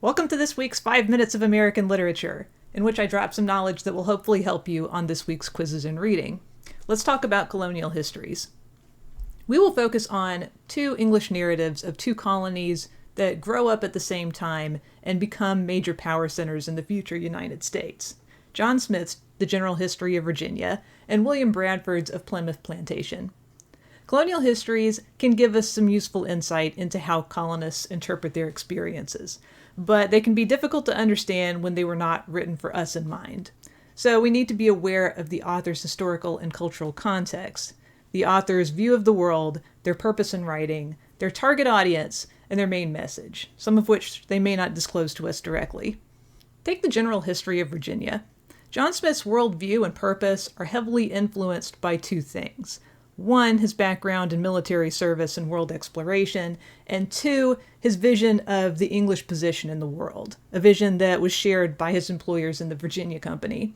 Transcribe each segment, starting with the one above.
Welcome to this week's 5 Minutes of American Literature, in which I drop some knowledge that will hopefully help you on this week's quizzes and reading. Let's talk about colonial histories. We will focus on two English narratives of two colonies that grow up at the same time and become major power centers in the future United States. John Smith's The General History of Virginia and William Bradford's of Plymouth Plantation. Colonial histories can give us some useful insight into how colonists interpret their experiences, but they can be difficult to understand when they were not written for us in mind. So we need to be aware of the author's historical and cultural context, the author's view of the world, their purpose in writing, their target audience, and their main message, some of which they may not disclose to us directly. Take the General History of Virginia. John Smith's worldview and purpose are heavily influenced by two things. One, his background in military service and world exploration, and two, his vision of the English position in the world, a vision that was shared by his employers in the Virginia Company.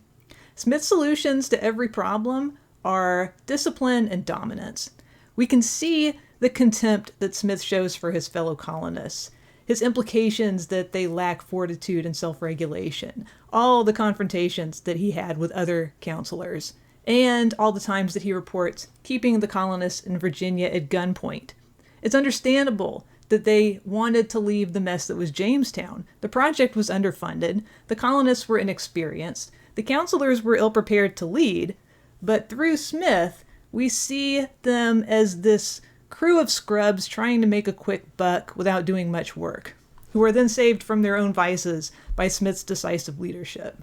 Smith's solutions to every problem are discipline and dominance. We can see the contempt that Smith shows for his fellow colonists, his implications that they lack fortitude and self-regulation, all the confrontations that he had with other counselors, and all the times that he reports keeping the colonists in Virginia at gunpoint. It's understandable that they wanted to leave the mess that was Jamestown. The project was underfunded, the colonists were inexperienced, the counselors were ill-prepared to lead, but through Smith, we see them as this crew of scrubs trying to make a quick buck without doing much work, who are then saved from their own vices by Smith's decisive leadership.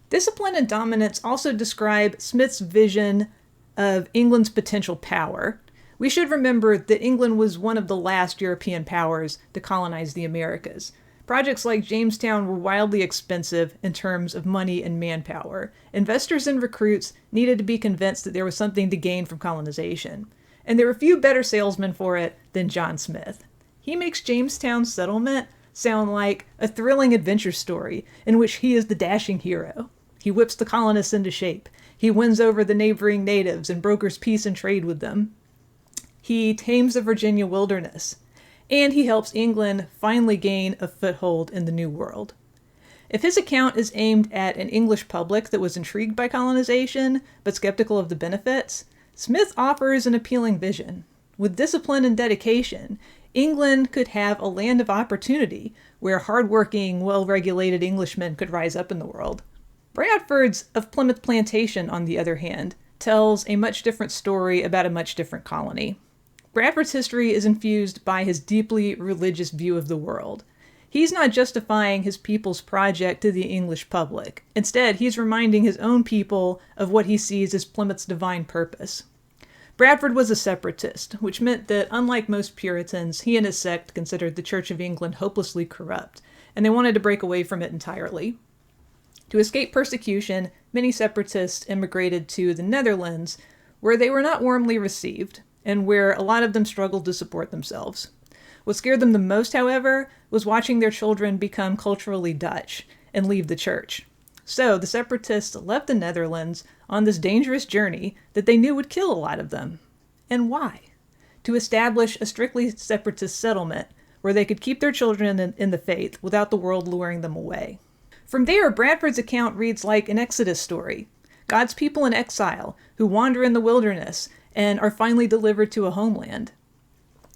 Discipline and dominance also describe Smith's vision of England's potential power. We should remember that England was one of the last European powers to colonize the Americas. Projects like Jamestown were wildly expensive in terms of money and manpower. Investors and recruits needed to be convinced that there was something to gain from colonization. And there were few better salesmen for it than John Smith. He makes Jamestown's settlement sound like a thrilling adventure story in which he is the dashing hero. He whips the colonists into shape. He wins over the neighboring natives and brokers peace and trade with them. He tames the Virginia wilderness. And he helps England finally gain a foothold in the New World. If his account is aimed at an English public that was intrigued by colonization, but skeptical of the benefits, Smith offers an appealing vision. With discipline and dedication, England could have a land of opportunity where hardworking, well-regulated Englishmen could rise up in the world. Bradford's of Plymouth Plantation, on the other hand, tells a much different story about a much different colony. Bradford's history is infused by his deeply religious view of the world. He's not justifying his people's project to the English public. Instead, he's reminding his own people of what he sees as Plymouth's divine purpose. Bradford was a separatist, which meant that, unlike most Puritans, he and his sect considered the Church of England hopelessly corrupt, and they wanted to break away from it entirely. To escape persecution, many separatists immigrated to the Netherlands, where they were not warmly received, and where a lot of them struggled to support themselves. What scared them the most, however, was watching their children become culturally Dutch and leave the church. So the separatists left the Netherlands on this dangerous journey that they knew would kill a lot of them. And why? To establish a strictly separatist settlement where they could keep their children in the faith without the world luring them away. From there, Bradford's account reads like an Exodus story. God's people in exile who wander in the wilderness and are finally delivered to a homeland.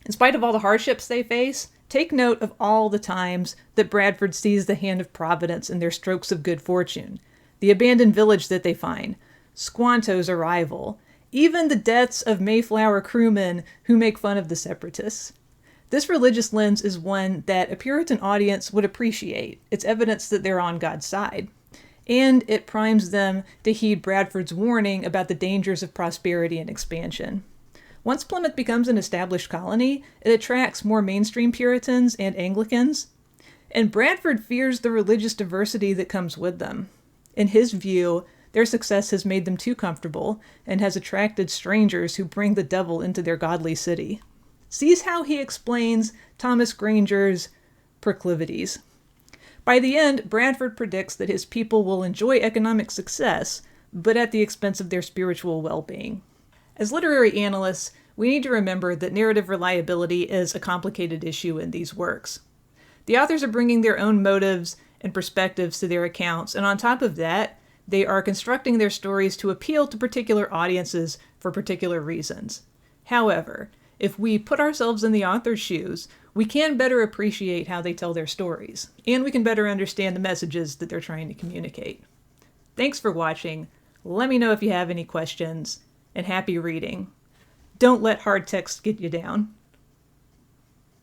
In spite of all the hardships they face, take note of all the times that Bradford sees the hand of Providence in their strokes of good fortune. The abandoned village that they find, Squanto's arrival, even the deaths of Mayflower crewmen who make fun of the separatists. This religious lens is one that a Puritan audience would appreciate. It's evidence that they're on God's side. And it primes them to heed Bradford's warning about the dangers of prosperity and expansion. Once Plymouth becomes an established colony, it attracts more mainstream Puritans and Anglicans, and Bradford fears the religious diversity that comes with them. In his view, their success has made them too comfortable and has attracted strangers who bring the devil into their godly city. Sees how he explains Thomas Granger's proclivities. By the end, Bradford predicts that his people will enjoy economic success, but at the expense of their spiritual well-being. As literary analysts, we need to remember that narrative reliability is a complicated issue in these works. The authors are bringing their own motives and perspectives to their accounts, and on top of that, they are constructing their stories to appeal to particular audiences for particular reasons. However, if we put ourselves in the author's shoes, we can better appreciate how they tell their stories, and we can better understand the messages that they're trying to communicate. Thanks for watching. Let me know if you have any questions, and happy reading. Don't let hard text get you down.